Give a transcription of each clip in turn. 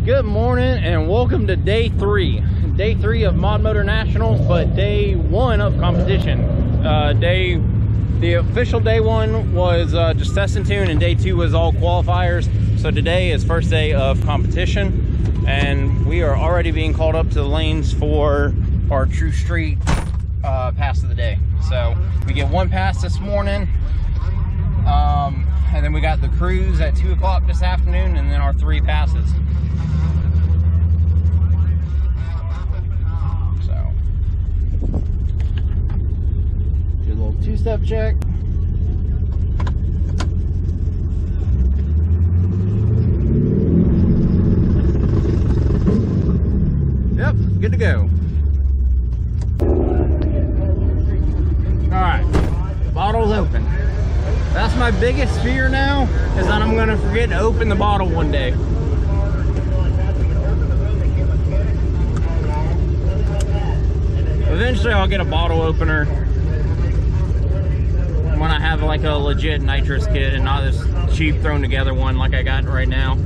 Good morning and welcome to day three of Mod Motor Nationals, but day one of competition. The official day one was just test and tune, and day two was all qualifiers. So today is first day of competition, and we are already being called up to the lanes for our True Street pass of the day. So we get one pass this morning, and then we got the cruise at 2 o'clock this afternoon, and then our 3 passes. So do a little two-step check. Yep, good to go. Alright, bottle's open. That's my biggest fear now, is that I'm gonna forget to open the bottle one day. Eventually I'll get a bottle opener when I have like a legit nitrous kit and not this cheap thrown together one like I got right now.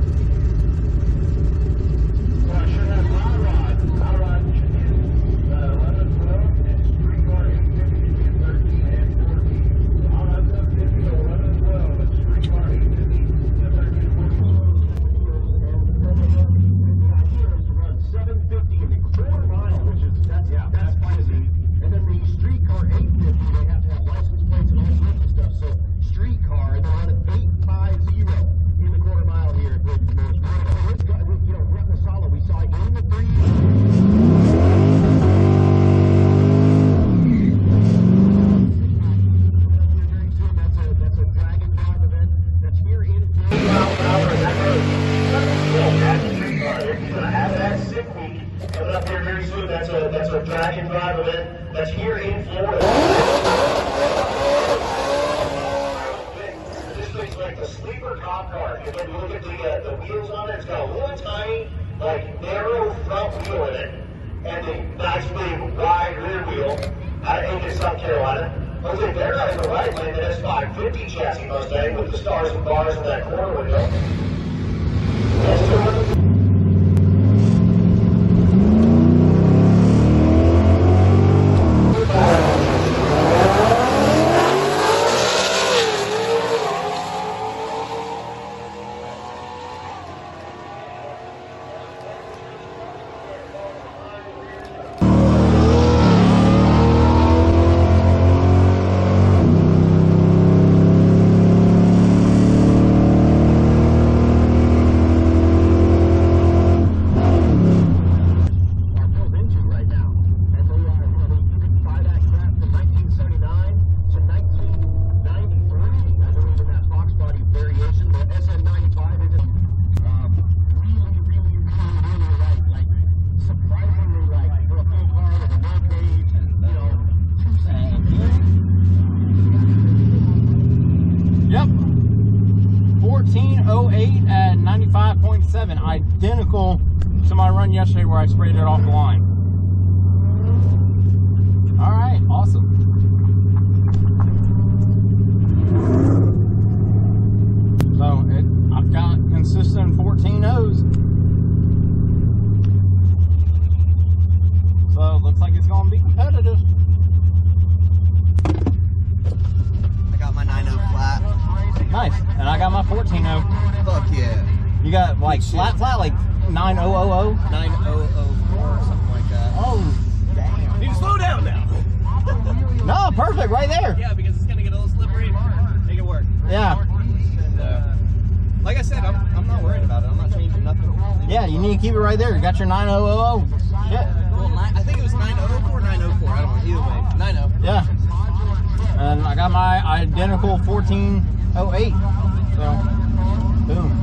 That's a drag and drive event that's here in Florida. This thing's like the sleeper cop car. If you look at the wheels on it, it's got a little tiny, like narrow front wheel in it, and the nice big wide rear wheel out of Aiken, South Carolina. Jose Vera in the right lane, the S550 chassis Mustang with the stars and bars in that corner window. At 95.7, identical to my run yesterday where I sprayed it off the line. All right, awesome. So I've got consistent 14.0s. So it looks like it's going to be competitive. I got my 9.0 flat. Nice, and I got my 14.0. Fuck yeah. You got like flat, like 9000? 9004, something like that. Oh, damn. You need to slow down now. No, perfect, right there. Yeah, because it's gonna get a little slippery. Make it work. Yeah. And, like I said, I'm not worried about it. I'm not changing nothing. Yeah, you need to keep it right there. You got your 9000. Shit. Well, I think it was 904, 904. I don't know. Either way, 90. Yeah. And I got my identical 1408. So, boom.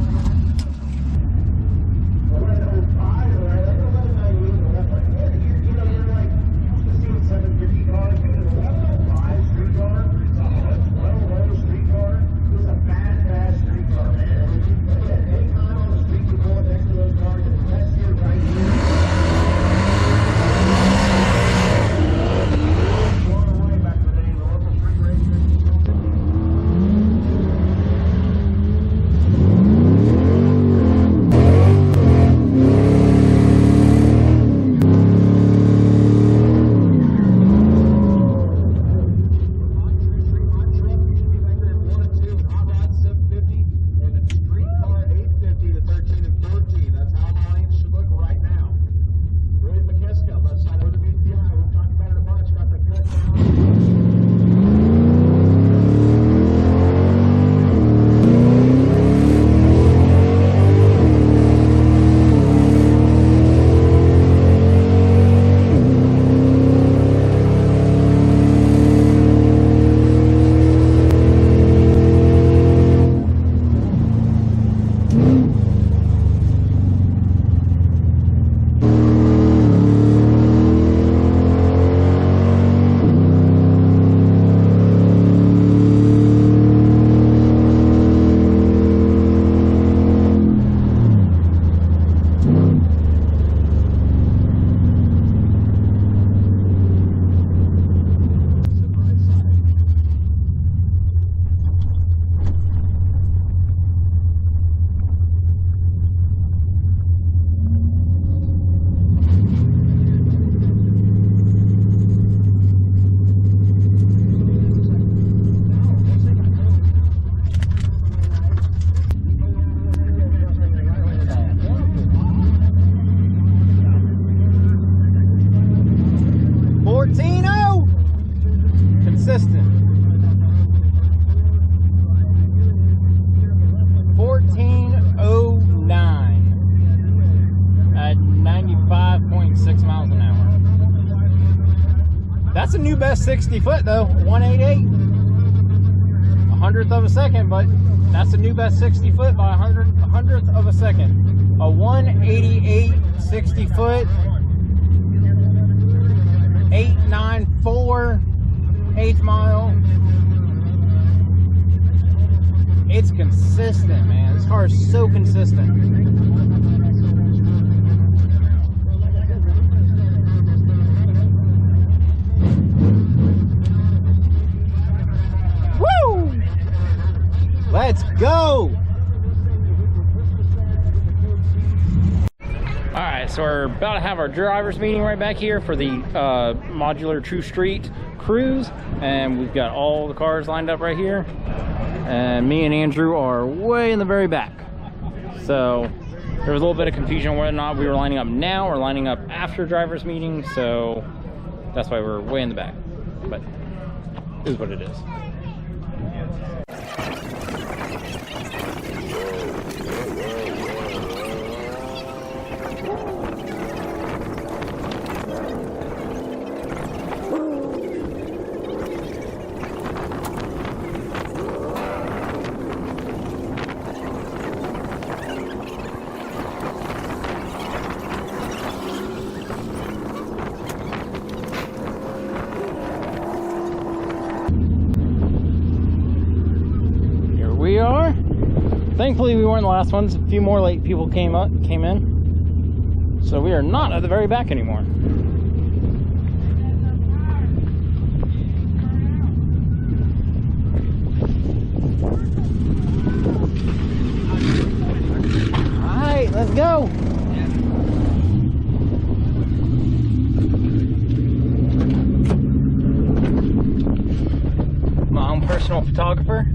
best 60 foot though, 188. 100th of a second, but that's the new best 60 foot by 100th of a second. A 188 60 foot, 894 8th mile. It's consistent, man. This car is so consistent. Woo! Let's go! Alright, so we're about to have our drivers meeting right back here for the modular True Street cruise, and we've got all the cars lined up right here, and me and Andrew are way in the very back. So there was a little bit of confusion whether or not we were lining up now or lining up after drivers meeting, so that's why we're way in the back, but it is what it is. We are. Thankfully, we weren't the last ones. A few more late people came in, so we are not at the very back anymore. All right, let's go. My own personal photographer.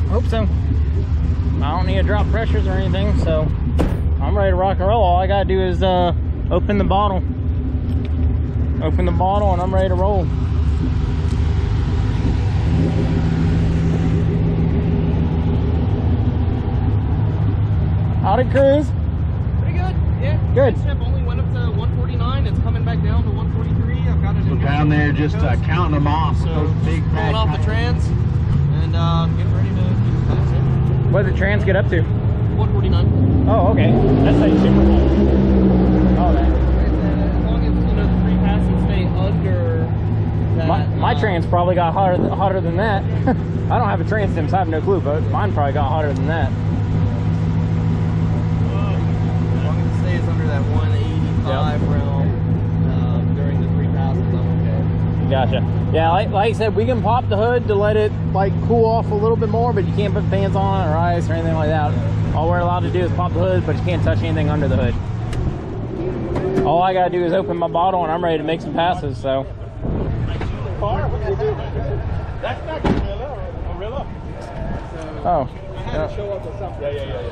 Hope so. I don't need to drop pressures or anything, so I'm ready to rock and roll. All I gotta do is open the bottle. Open the bottle and I'm ready to roll. How'd it cruise? Pretty good, yeah. Good. Step only went up to 149. It's coming back down to 143. I've got it. So down there, just counting them off. So Those big pulling off the trans and getting ready to pass it. What did the trans get up to? 149. Oh, okay. That's like super cool. Oh, man. As long as the free passes stay under that. My trans probably got hotter than that. I don't have a trans sim, so I have no clue, but mine probably got hotter than that. As long as it stays under that 185 realm during the free passes, I'm okay. Gotcha. Yeah, like I said, we can pop the hood to let it like cool off a little bit more, but you can't put fans on or ice or anything like that. All we're allowed to do is pop the hood, but you can't touch anything under the hood. All I gotta do is open my bottle and I'm ready to make some passes, so. That's not Gorilla. Oh. I had to show up with something. Yeah.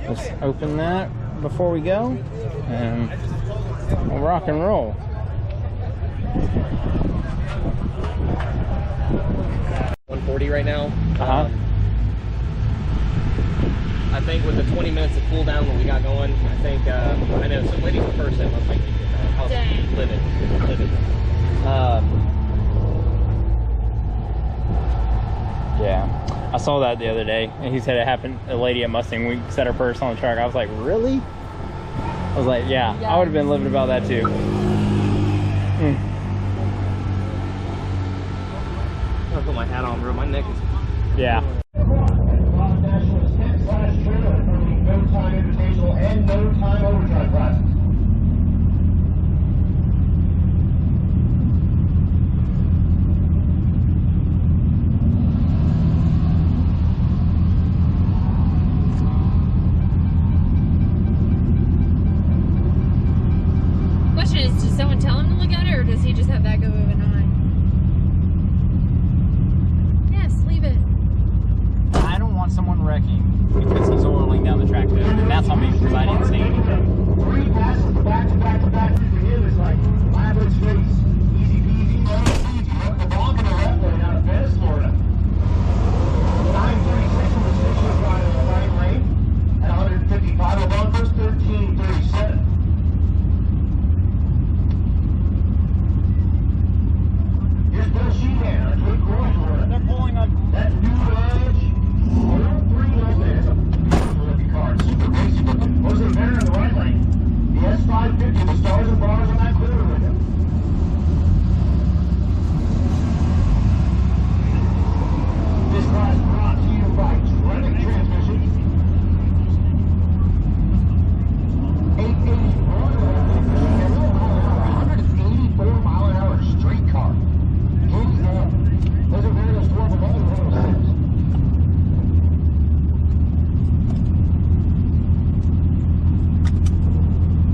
Just open that before we go, and we'll rock and roll. $140 right now. Uh-huh. I think with the 20 minutes of cool down that we got going, I think I know some ladies the first time I was livid. Yeah, I saw that the other day, and he said it happened. A lady at Mustang, we set her purse on the truck. I was like, really? I was like, yeah. I would have been livid about that too. I'll put my hat on, bro. My neck is. Yeah. diesel and no time overdrive classes. Question is, does someone tell him to look at it, or does he just have that go of an eye? Yes, leave it. I don't want someone wrecking because he's oiling down the track. And that's on me because I didn't see anything. 3 passes back to back to back for him is like average face. Easy peasy, lemon squeezy. Look, the ball in the left lane out of Venice, Florida. 9:36 from the station right in the right lane. At 155 of bumpers, 13:37. Here's Bill Sheehan on Cape Coral, Florida. They're pulling on. That new edge, 4-3 there. It's a beautiful looking car. It's super basic looking. Jose Vera in the right lane. The S550, the stars and bars on that clear window. This class brought to you by Trenic Transmission. 184 mile an hour straight car. Hands down. Jose Vera's 12 of other 106.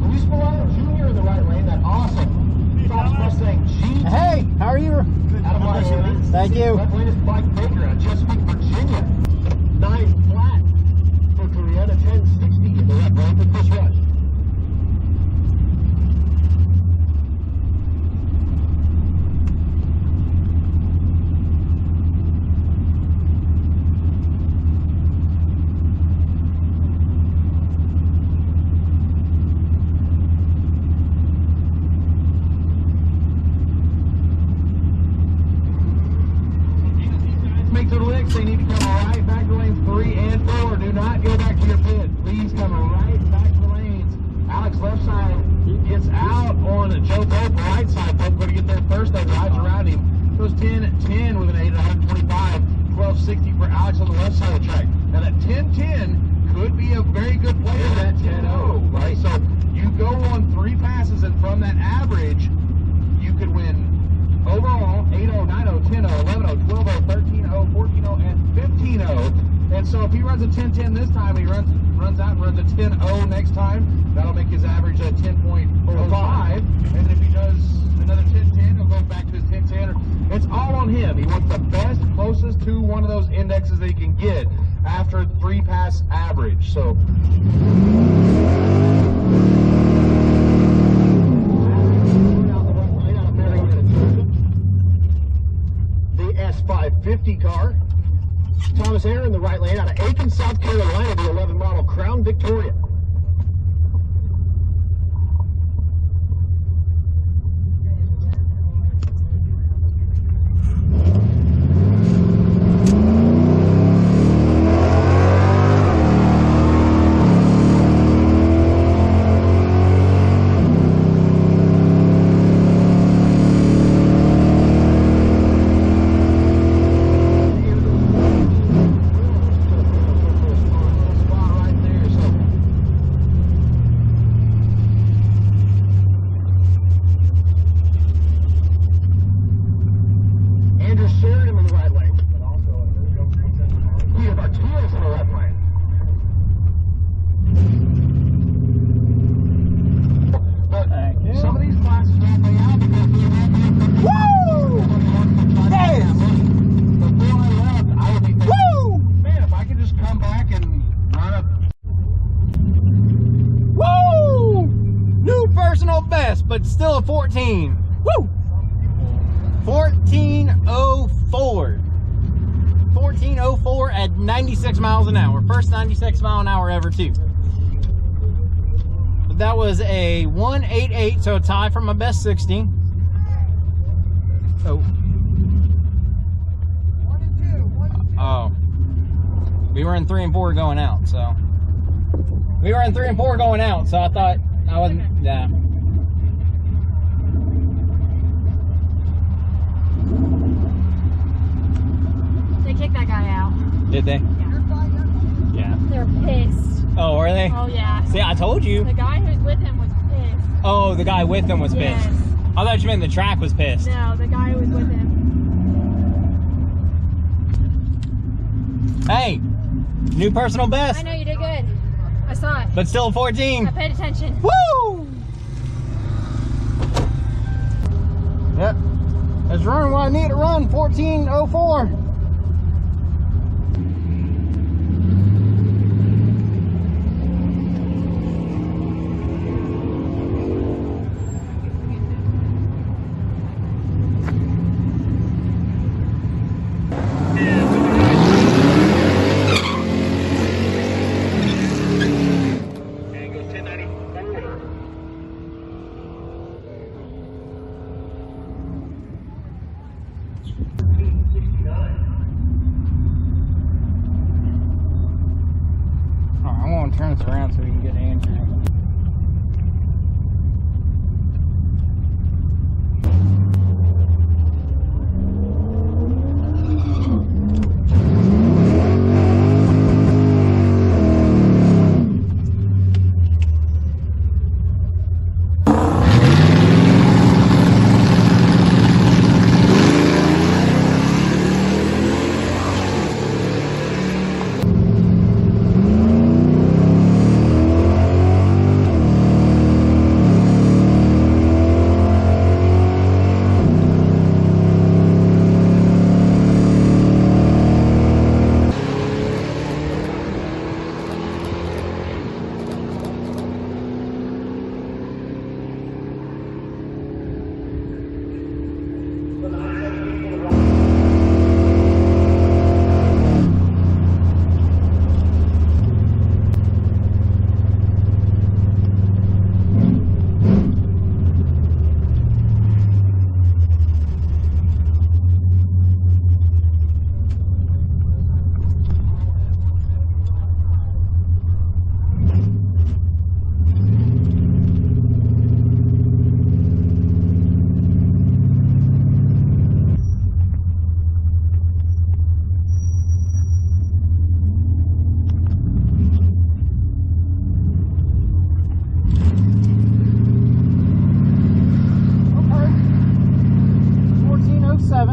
Luis Milano Jr. in the right lane, that awesome Fox Mustang G. Hey, how are you? Out of Miami. Thank you. Left lane is Mike Baker out of Chesapeake, Virginia. 9 flat for Koreana 1060 in the left lane for Chris Rush. Make to the licks, they need to come right back to lanes 3 and 4. Do not go back to your pit. Please come right back to the lanes. Alex left side gets out on Joe Pope, right side. Pope going to get there first, then rides around him. Goes 10-10 with an 8 at 125. 1260 for Alex on the left side of the track. Now that 10-10 could be a very good play in that 10-0, right? So you go on 3 passes, and from that average, you could win overall 8-0, 9-0, 10-0, 11-0, 12-0, 13-0, 14-0, and 15-0. And so if he runs a 10-10 this time, he runs out and runs a 10-0 next time, that'll make his average a 10.05. And if he does another 10-10, he'll go back to his 10-10. It's all on him. He wants the best, closest to one of those indexes that he can get after 3 pass average. So S550 car. Thomas Aaron in the right lane out of Aiken, South Carolina, the 11 model Crown Victoria. But still a 14. Woo! 1404. 1404 at 96 miles an hour. First 96 mile an hour ever, too. But that was a 188, so a tie for my best 60. Oh. Oh. We were in 3 and 4 going out, so. We were in 3 and 4 going out, so I thought I wasn't. Yeah. They kicked that guy out. Did they? Yeah. Yeah. They're pissed. Oh, are they? Oh yeah. See, I told you. The guy who's with him was pissed. Oh, the guy with them was Yes. pissed. I thought you meant the track was pissed. No, the guy who was with him. Hey, new personal best, I know you did good. I saw it. but still a 14. I paid attention. Woo! Yep. It's running what I need to run, 14:04. Angle 1094. I want to turn this around so we can get Andrew.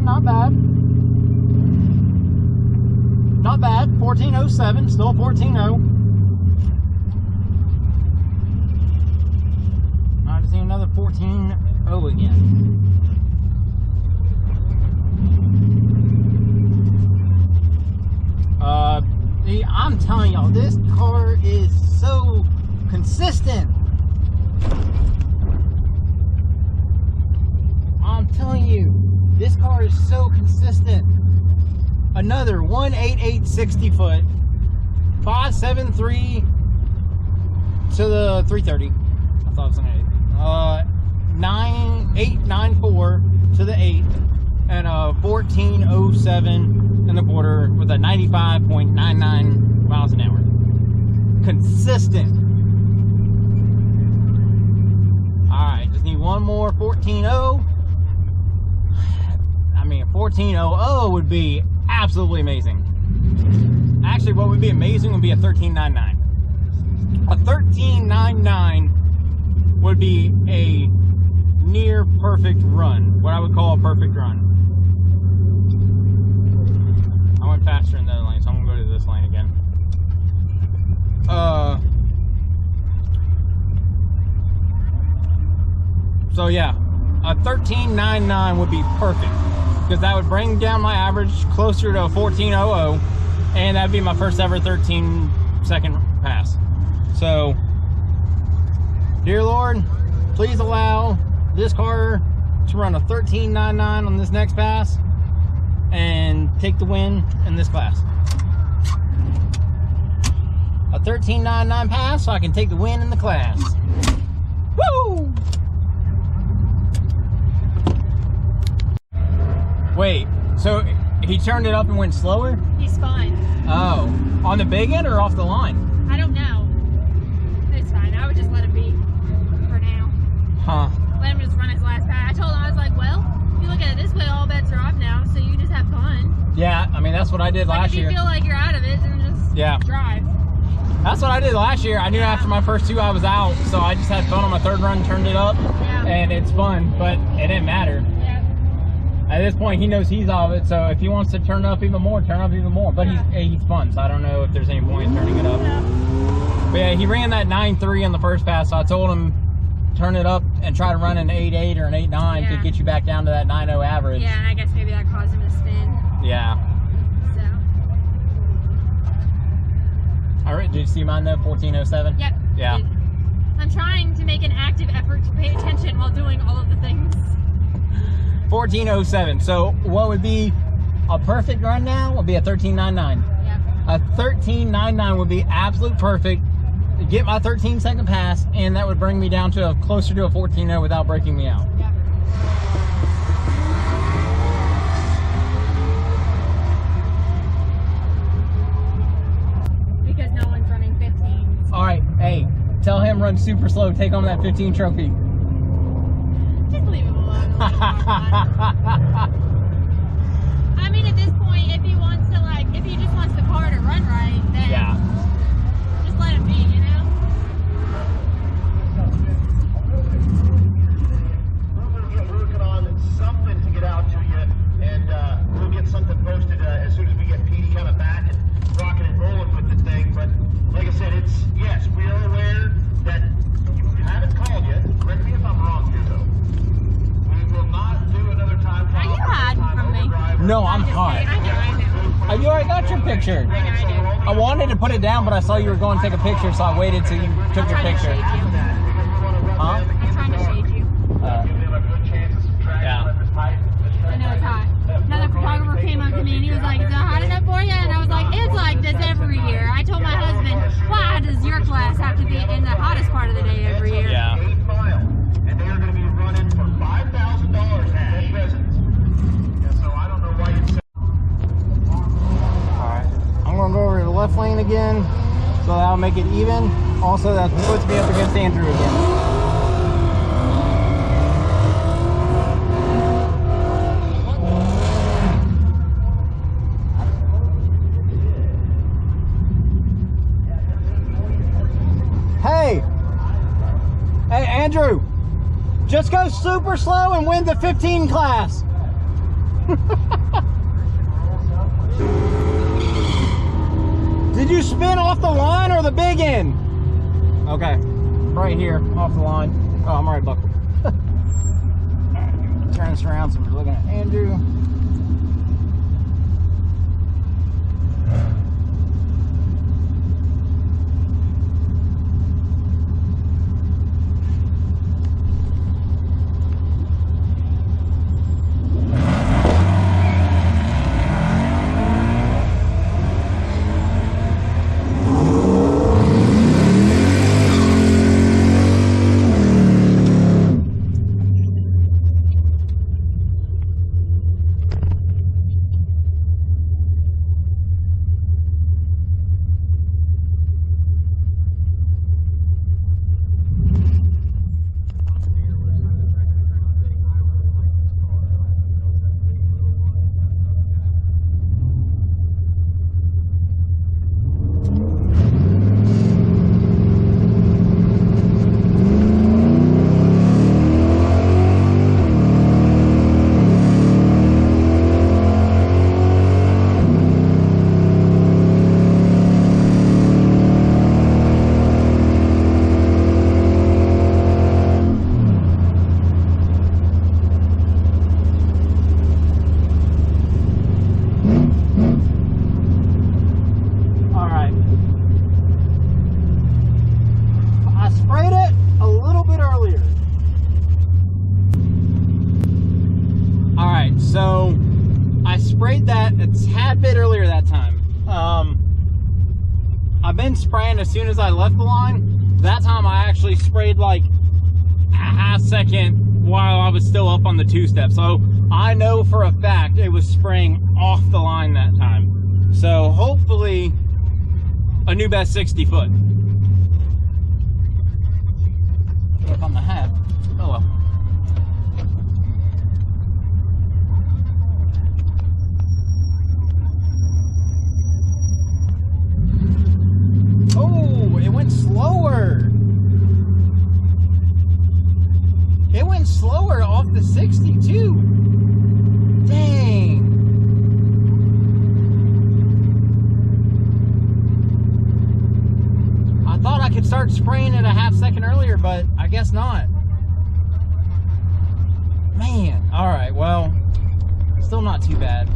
Not bad. Not bad. 14:07, still 14:0. I just need another 14:0 again. I'm telling y'all, this car is so consistent. I'm telling you, this car is so consistent. Another 18860 foot, 573 to the 330. I thought it was an 8. 9894 to the 8, and a 1407 in the quarter with a 95.99 miles an hour. Consistent. All right, just need one more 14.0. I mean, a 14.00 would be absolutely amazing. Actually, what would be amazing would be a 13.99. A 13.99 would be a near perfect run. What I would call a perfect run. I went faster in the other lane, so I'm gonna go to this lane again. So yeah, a 13.99 would be perfect, because that would bring down my average closer to a 14.00, and that'd be my first ever 13-second pass. So, dear Lord, please allow this car to run a 13.99 on this next pass and take the win in this class. A 13.99 pass so I can take the win in the class. Woo! Wait, so he turned it up and went slower? He's fine. Oh, on the big end or off the line? I don't know. It's fine. I would just let him be for now. Huh. Let him just run his last pass. I told him, I was like, well, if you look at it this way, all bets are off now, so you just have fun. Yeah, I mean, that's what I did Like last if you year. feel like you're out of it, then just Yeah. drive. That's what I did last year. I knew after my first 2 I was out, so I just had fun on my 3rd run, turned it up, and it's fun, but it didn't matter. Yeah. At this point, he knows he's off it, so if he wants to turn it up even more, turn it up even more. But he's fun, so I don't know if there's any point in turning it up. But yeah, he ran that 9.3 on the first pass, so I told him turn it up and try to run an 8.8 or an 8.9 to get you back down to that 9.0 average. Yeah, and I guess maybe that caused him to spin. Yeah. So. All right, did you see mine though? 14.07? Yep. Yeah. I'm trying to make an active effort to pay attention while doing all of the things. 14.07. So what would be a perfect run now would be a 13.99. Yep. A 13.99 would be absolute perfect. Get my 13-second pass, and that would bring me down to closer to a 14.0 without breaking me out. Yep. Because no one's running 15. All right, hey, tell him run super slow. Take home that 15 trophy. Just leave him alone. I mean, at this point, if he wants to, like, if he just wants the car to run right, then just let him be, you know? We're working on something to get out to you, and we'll get something posted as soon as we get Petey kind of back and rocking and rolling with the thing. But like I said, yes, we are aware that you haven't called yet. Correct me if I'm wrong here, though. We will not do another time Are trial. you hiding from me? No, I'm hot. I know. You already got your picture. I I wanted to put it down, but I saw you were going to take a picture, so I waited till you took your trying to picture. shade you. Huh? I'm trying to shade you. Yeah. I know it's hot. Another photographer came up to me and he was like, is it hot enough for you? And I was like, it's like this every year. I told my husband, why does your class have to be in the hottest part of the day every year? Yeah. 8 mile, and they are going to be running for $5,000 at present. And so I don't know why you said. Alright. I'm going to go over to the left lane again, so that'll make it even. Also, that puts me up against Andrew again. Hey, Andrew, just go super slow and win the 15 class. Did you spin off the line or the big end? Okay, right here, off the line. Oh, I'm already buckled. All right, turn this around so we're looking at Andrew. So I sprayed that a tad bit earlier that time. I've been spraying as soon as I left the line. That time I actually sprayed like a half second while I was still up on the two-step. So I know for a fact it was spraying off the line that time. So hopefully a new best 60 foot. Up on the hat. Oh well. Oh! start spraying it a half second earlier, but I guess not. Man, all right, well, still not too bad.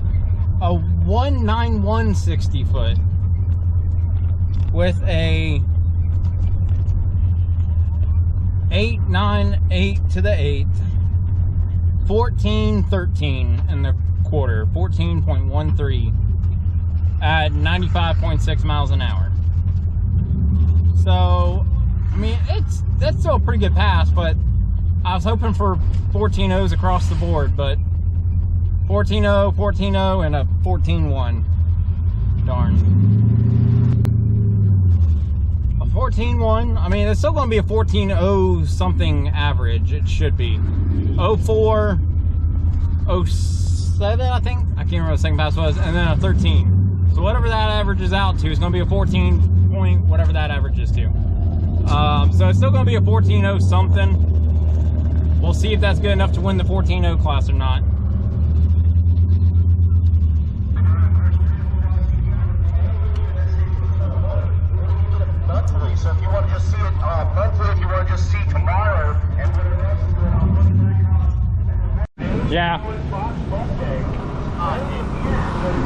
A 191 60 foot with a 898 to the 8, 1413 in the quarter, 14.13 at 95.6 miles an hour. So, I mean, that's still a pretty good pass, but I was hoping for 14.0s across the board, but 14.0, 14.0, and a 14.1. Darn. A 14.1, I mean, it's still going to be a 14.0 something average. It should be. 04, 07, I think. I can't remember what the second pass was, and then a 13. So whatever that averages out to is going to be a 14 point, whatever that averages to. So it's still going to be a 14.0 something. We'll see if that's good enough to win the 14.0 class or not. Monthly, so if you want to just see it monthly, if you want to just see tomorrow, and Yeah.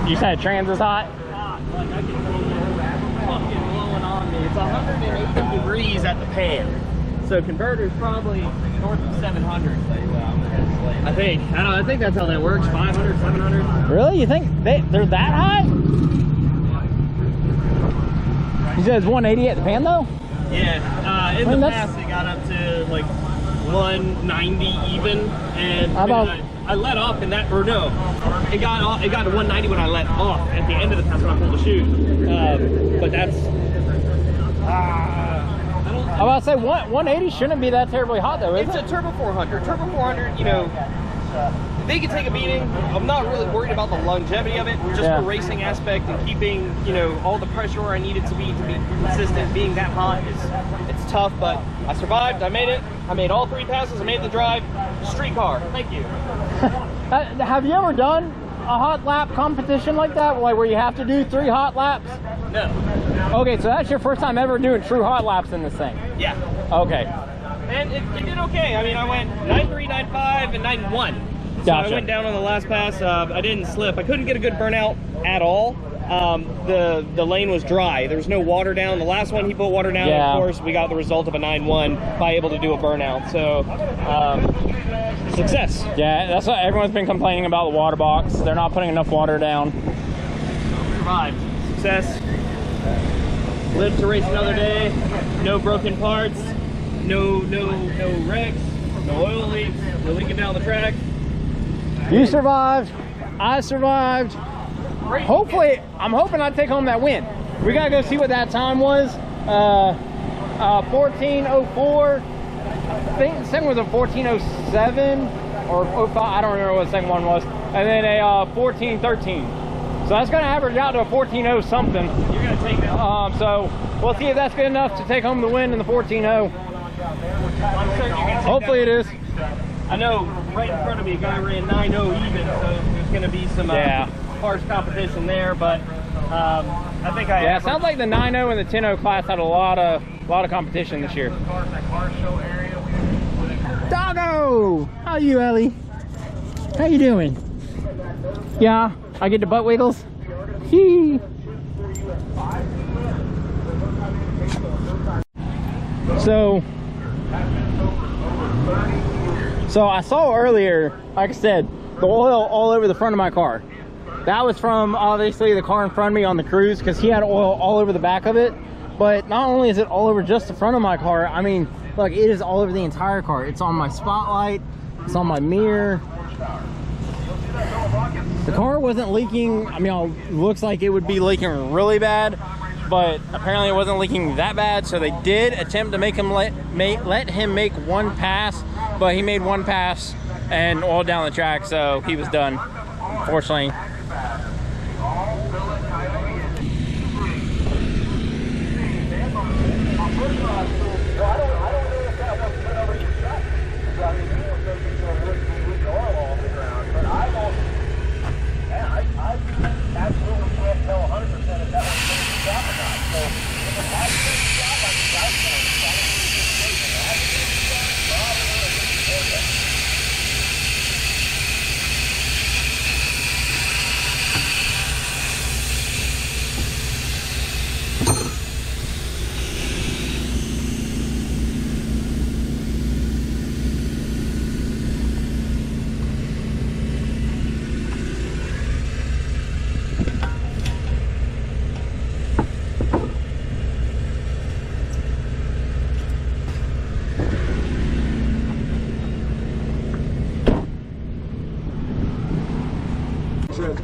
You said trans is hot? It's 180 degrees at the pan. So converter's probably north of 700. I think. I think that's how that works. 500, 700. Really? You think they're that high? You said it's 180 at the pan though? Yeah. In the past, it got up to like 190 even, and how about I let off in that, or no, it got to 190 when I let off at the end of the pass when I pulled the chute. But that's. I'm about to say 180 shouldn't be that terribly hot though, is it? It's a Turbo 400. Turbo 400, you know, they can take a beating. I'm not really worried about the longevity of it, just Yeah. for racing aspect and keeping, you know, all the pressure where I need it to be consistent. Being that hot it's tough, but I survived. I made it. I made all 3 passes. I made the drive. Street car. Thank you. Have you ever done a hot lap competition like that, like where you have to do 3 hot laps? No. Okay, so that's your first time ever doing true hot laps in this thing? Yeah. Okay. And it did okay. I mean, I went 9.3, 9.5, and 9.1. So Gotcha. I went down on the last pass. I didn't slip. I couldn't get a good burnout at all. The lane was dry. There was no water down. The last one he put water down. Yeah. And of course, we got the result of a 9.1 by able to do a burnout. So, success. Yeah, that's what everyone's been complaining about the water box. They're not putting enough water down. Survived. Success. Lived to race another day. No broken parts. No wrecks. No oil leaks. No leaking down the track. You survived. I survived. Hopefully, I'm hoping I take home that win. We gotta go see what that time was. 14:04. I think the second was a 14:07 or 05. I don't remember what the second one was. And then a 14:13. So that's gonna average out to a 14.0 something. You're gonna take that. So we'll see if that's good enough to take home the win in the 14.0. I'm certain you can take Hopefully that. it is. I know right in front of me a guy ran 9.0 even, so there's going to be some harsh competition there, but I think I it sounds like the 9.0 and the 10.0 class had a lot of competition this year. Doggo! How you, Ellie? How you doing? Yeah, I get the butt wiggles. Hee. So I saw earlier, like I said, the oil all over the front of my car. That was from obviously the car in front of me on the cruise, because he had oil all over the back of it. But not only is it all over just the front of my car, I mean, look, it is all over the entire car. It's on my spotlight, it's on my mirror. The car wasn't leaking. I mean, it looks like it would be leaking really bad, but apparently it wasn't leaking that bad. So they did attempt to make him let him make one pass, but he made one pass and oil down the track, so he was done, unfortunately. Absolutely can't tell 100% if that one's going to stop or not. So if it's a 5-6 stop, I think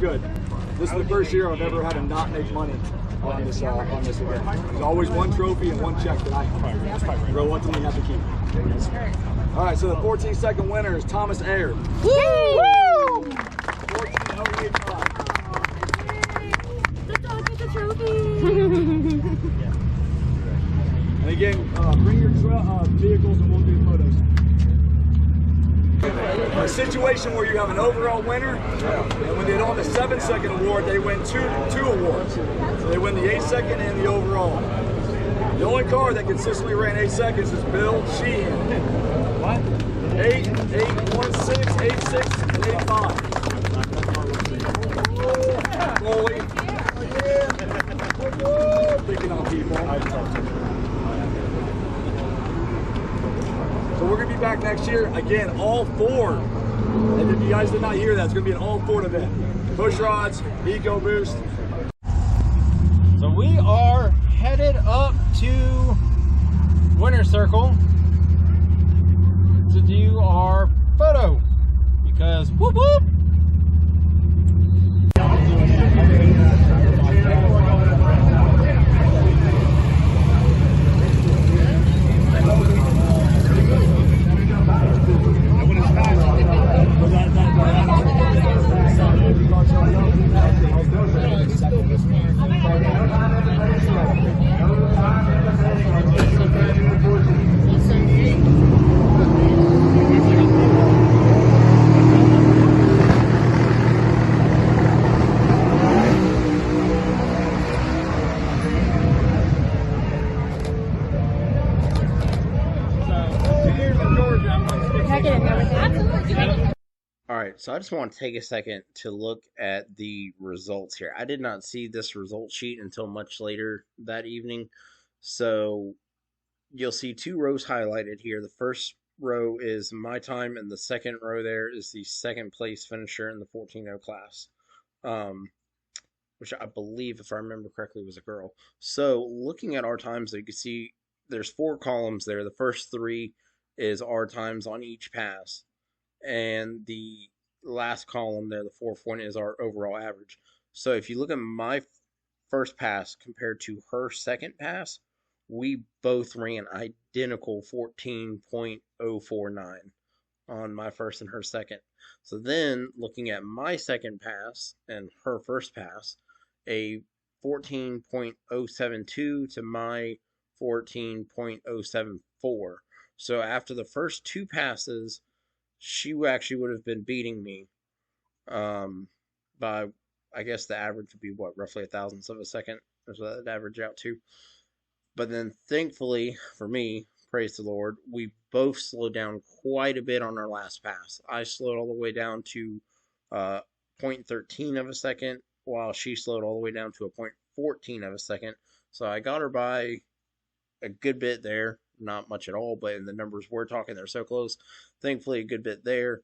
good. This is the first year I've ever had to not make money on this event. There's always one trophy and one check that I reluctantly have to keep. All right, so the 14-second winner is Thomas Ayer. Woo! 14.085. The dog with the trophy. And again, bring your vehicles and we'll do photos. A situation where you have an overall winner, and when they don't have the 7-second award, they win two awards. So they win the 8-second and the overall. The only car that consistently ran 8 seconds is Bill Sheehan. What? 8, 8.16, 8.6, and 8.5. Foley. Picking on people. So we're going to be back next year. Again, all 4. And if you guys did not hear that, it's going to be an all 4 event. Push rods, EcoBoost. So we are headed up to Winter Circle to do our photo because whoop whoop. Alright, so I just want to take a second to look at the results here. I did not see this result sheet until much later that evening. So you'll see 2 rows highlighted here. The first row is my time, and the second row there is the second place finisher in the 14.0 class. Which I believe, if I remember correctly, was a girl. So looking at our times, you can see there's 4 columns there. The first 3 is our times on each pass. And the last column there, the 4th one, is our overall average. So if you look at my first pass compared to her second pass, we both ran identical 14.049 on my first and her second. So then looking at my second pass and her first pass, a 14.072 to my 14.074. So after the first 2 passes, she actually would have been beating me by, I guess the average would be, what, roughly 1,000ths of a second. That's what that'd average out to. But then, thankfully, for me, praise the Lord, we both slowed down quite a bit on our last pass. I slowed all the way down to 0.13 of a second, while she slowed all the way down to a 0.14 of a second. So I got her by a good bit there. Not much at all, but in the numbers we're talking, they're so close. Thankfully, a good bit there.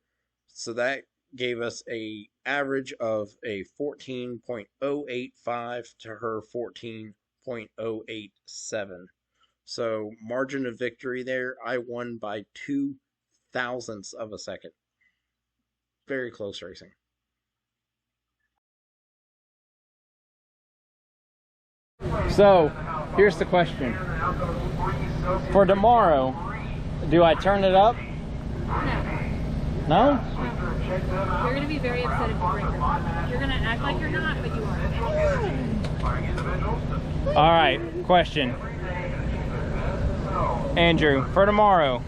So that gave us a average of a 14.085 to her 14.087. So margin of victory there, I won by 0.02 of a second. Very close racing. So, here's the question. For tomorrow, do I turn it up? No? No? You're going to be very upset if you break her. You're going to act like you're not, but you are. Alright, question. Andrew, for tomorrow,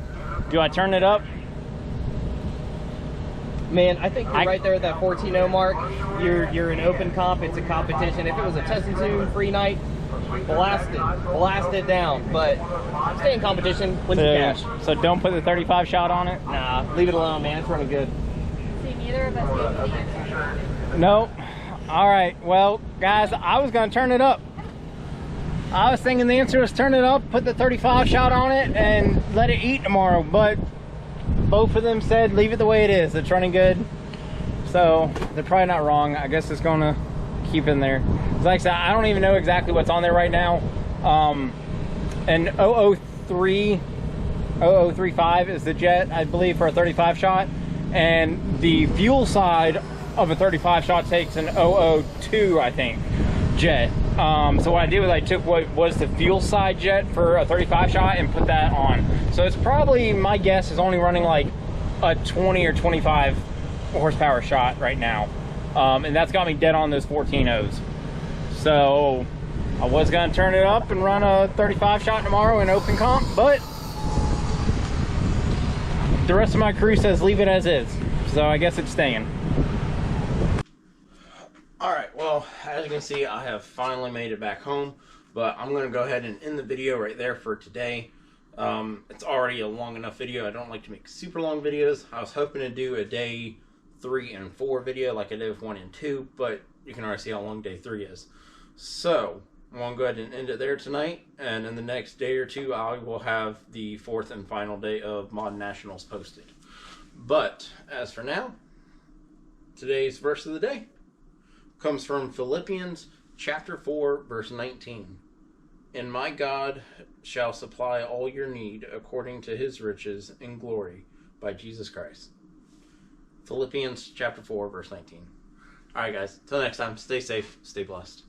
do I turn it up? Man, I think you're right there at that 14.0 mark. You're an open comp. It's a competition. If it was a test and tune free night, blast it down. But stay in competition, win the cash. So don't put the 35 shot on it? Nah, leave it alone, man. It's running good. See, neither of us gave the answer. Nope. All right. Well, guys, I was going to turn it up. I was thinking the answer was turn it up, put the 35 shot on it, and let it eat tomorrow. But both of them said leave it the way it is. It's running good. So they're probably not wrong. I guess it's going to keep in there. Like I said, I don't even know exactly what's on there right now. And 0035 is the jet, I believe, for a 35 shot. And the fuel side of a 35 shot takes an 002, I think, jet. So what I did was I took what was the fuel side jet for a 35 shot and put that on. So it's probably, my guess is only running like a 20 or 25 horsepower shot right now. And that's got me dead on those 14.0s. So I was gonna turn it up and run a 35 shot tomorrow in open comp, but the rest of my crew says leave it as is. So I guess it's staying. Alright, well, as you can see, I have finally made it back home, but I'm going to go ahead and end the video right there for today. It's already a long enough video. I don't like to make super long videos. I was hoping to do a day 3 and 4 video like I did with 1 and 2, but you can already see how long day 3 is. So, I'm going to go ahead and end it there tonight, and in the next day or two, I will have the 4th and final day of Mod Nationals posted. But, as for now, today's verse of the day comes from Philippians chapter 4, verse 19. And my God shall supply all your need according to his riches in glory by Jesus Christ. Philippians chapter 4, verse 19. Alright guys, till next time, stay safe, stay blessed.